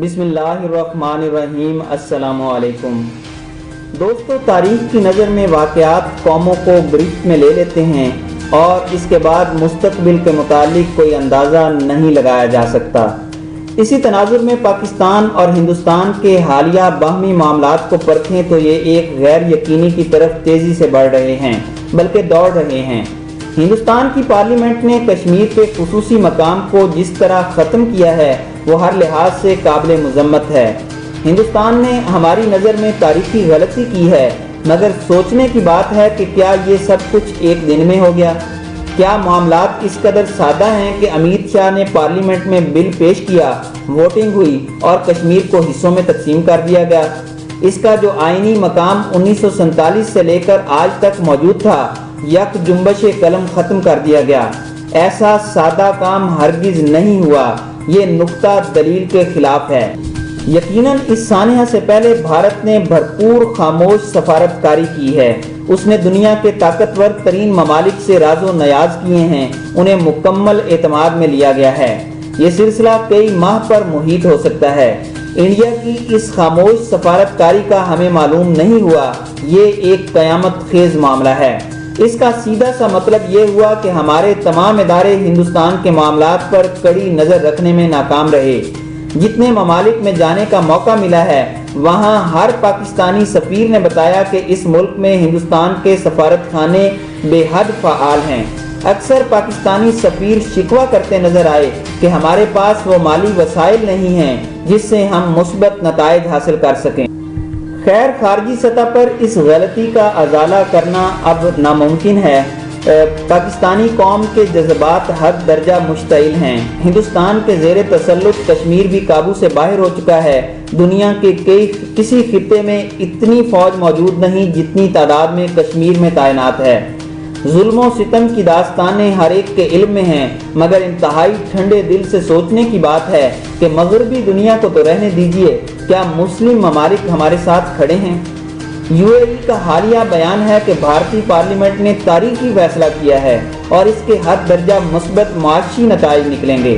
बिस्मिल्लाहिर्रहमानिर्रहीम। अस्सलामु अलैकुम दोस्तों, तारीख की नज़र में वाक़यात कौमों को गिरफ्त में ले लेते हैं और इसके बाद मुस्तक़बिल के मुतालिक कोई अंदाज़ा नहीं लगाया जा सकता। इसी तनाजुर में पाकिस्तान और हिंदुस्तान के हालिया बाहमी मामलात को परखें तो ये एक गैर यकीनी की तरफ तेज़ी से बढ़ रहे हैं, बल्कि दौड़ रहे हैं। हिंदुस्तान की पार्लियामेंट ने कश्मीर के खुसूसी मकाम को जिस तरह ख़त्म किया है वो हर लिहाज से काबिल मज़म्मत है। हिंदुस्तान ने हमारी नज़र में तारीखी गलती की है, मगर सोचने की बात है कि क्या ये सब कुछ एक दिन में हो गया? क्या मामलात इस कदर सादा हैं कि अमित शाह ने पार्लियामेंट में बिल पेश किया, वोटिंग हुई और कश्मीर को हिस्सों में तकसीम कर दिया गया? इसका जो आईनी मकाम 1947 से लेकर आज तक मौजूद था, यक जुम्बश कलम ख़त्म कर दिया गया। ऐसा सादा काम हरगिज़ नहीं हुआ। ये नुक्ता दलील के खिलाफ है। यकीनन इस सानिया से पहले भारत ने भरपूर खामोश सफारतकारी की है। उसने दुनिया के ताकतवर तरीन ममालिक से राजो नयाज किए हैं, उन्हें मुकम्मल एतमाद में लिया गया है। ये सिलसिला कई माह पर मुहित हो सकता है। इंडिया की इस खामोश सफारतकारी का हमें मालूम नहीं हुआ, ये एक कयामत खेज मामला है। इसका सीधा सा मतलब ये हुआ कि हमारे तमाम इदारे हिंदुस्तान के मामलात पर कड़ी नज़र रखने में नाकाम रहे। जितने ममालिक में जाने का मौका मिला है, वहाँ हर पाकिस्तानी सफ़ीर ने बताया कि इस मुल्क में हिंदुस्तान के सफारत खाने बेहद फ़आल हैं। अक्सर पाकिस्तानी सफ़ीर शिकवा करते नज़र आए कि हमारे पास वो माली वसाइल नहीं हैं जिससे हम मुस्बत नताइज हासिल कर सकें। खैर, खारजी सतह पर इस गलती का अजाला करना अब नामुमकिन है। पाकिस्तानी कौम के जज्बात हद दर्जा मुश्तइल हैं। हिंदुस्तान के ज़ेरे तसल्लुत कश्मीर भी काबू से बाहर हो चुका है। दुनिया के किसी खित्ते में इतनी फ़ौज मौजूद नहीं जितनी तादाद में कश्मीर में तैनात है। जुल्म और सितम की दास्तानें हर एक के इल्म में हैं, मगर इंतहाई ठंडे दिल से सोचने की बात है कि मगरबी दुनिया को तो रहने दीजिए, क्या मुस्लिम ममालिक हमारे साथ खड़े हैं? यूएई का हालिया बयान है कि भारतीय पार्लियामेंट ने तारीखी फैसला किया है और इसके हद दर्जा मुस्बत माशी नताइज निकलेंगे।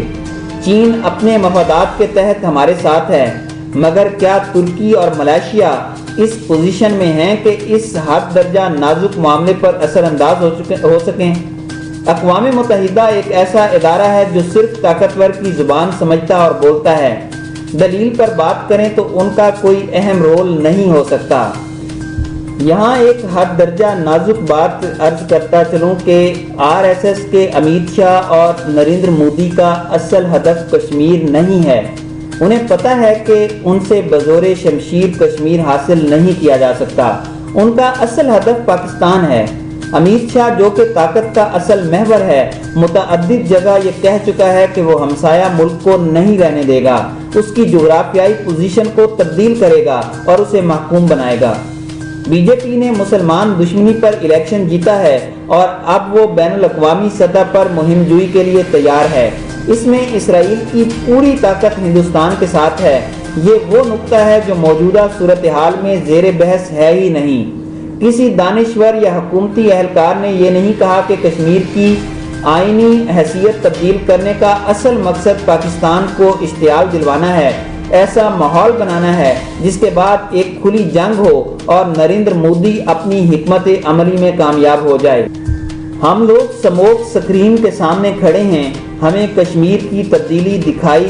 चीन अपने मफादात के तहत हमारे साथ है, मगर क्या तुर्की और मलेशिया इस पोजीशन में हैं कि इस हद दर्जा नाजुक मामले पर असरअंदाज हो सकें? अक़वाम मुत्तहिदा एक ऐसा इदारा है जो सिर्फ ताकतवर की ज़ुबान समझता और बोलता है। दलील पर बात करें तो उनका कोई अहम रोल नहीं हो सकता। यहाँ एक हद दर्जा नाजुक बात अर्ज करता चलूँ कि आरएसएस के अमित शाह और नरेंद्र मोदी का असल हदफ कश्मीर नहीं है। उन्हें पता है कि उनसे बज़ोरे शमशीर कश्मीर हासिल नहीं किया जा सकता। उनका असल हदफ पाकिस्तान है। अमित शाह, जो कि ताकत का असल महवर है, मुतअद्दिद जगह ये कह चुका है कि वो हमसाया मुल्क को नहीं रहने देगा, उसकी जोग्राफियाई पोजीशन को तब्दील करेगा और उसे महकूम बनाएगा। बीजेपी ने मुसलमान दुश्मनी पर इलेक्शन जीता है और अब वो बैनुल अक़वामी सतह पर मुहिमजुई के लिए तैयार है। इसमें इसराइल की पूरी ताकत हिंदुस्तान के साथ है। ये वो नुक्ता है जो मौजूदा सूरत हाल में ज़ेरे बहस है ही नहीं। किसी दानिश्वर या हुकूमती एहलकार ने यह नहीं कहा कि कश्मीर की आईनी हैसियत तब्दील करने का असल मकसद पाकिस्तान को इश्तियाल दिलवाना है, ऐसा माहौल बनाना है जिसके बाद एक खुली जंग हो और नरेंद्र मोदी अपनी हिकमत अमली में कामयाब हो जाए। हम लोग स्मोक स्क्रीन के सामने खड़े हैं। हमें कश्मीर की तब्दीली दिखाई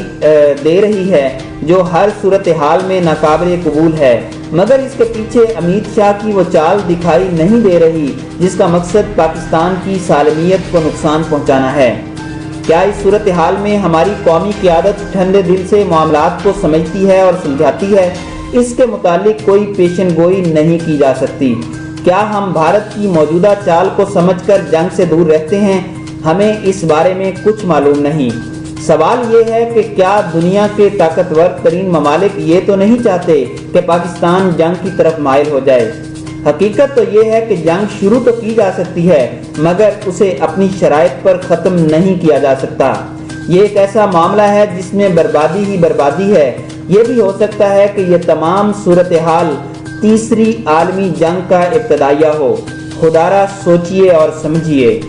दे रही है जो हर सूरत हाल में नाकाबिल कबूल है, मगर इसके पीछे अमित शाह की वो चाल दिखाई नहीं दे रही जिसका मकसद पाकिस्तान की सालमियत को नुकसान पहुंचाना है। क्या इस सूरत हाल में हमारी कौमी क़यादत ठंडे दिल से मामलात को समझती है और सुलझाती है? इसके मुतालिक कोई पेशन गोई नहीं की जा सकती। क्या हम भारत की मौजूदा चाल को समझकर जंग से दूर रहते हैं? हमें इस बारे में कुछ मालूम नहीं। सवाल ये है कि क्या दुनिया के ताकतवर तरीन ममालिक ये तो नहीं चाहते कि पाकिस्तान जंग की तरफ माइल हो जाए? हकीकत तो ये है कि जंग शुरू तो की जा सकती है, मगर उसे अपनी शराइत पर ख़त्म नहीं किया जा सकता। ये एक ऐसा मामला है जिसमें बर्बादी ही बर्बादी है। ये भी हो सकता है कि यह तमाम सूरत हाल तीसरी आलमी जंग का इब्तदाइया हो। खुदारा सोचिए और समझिए।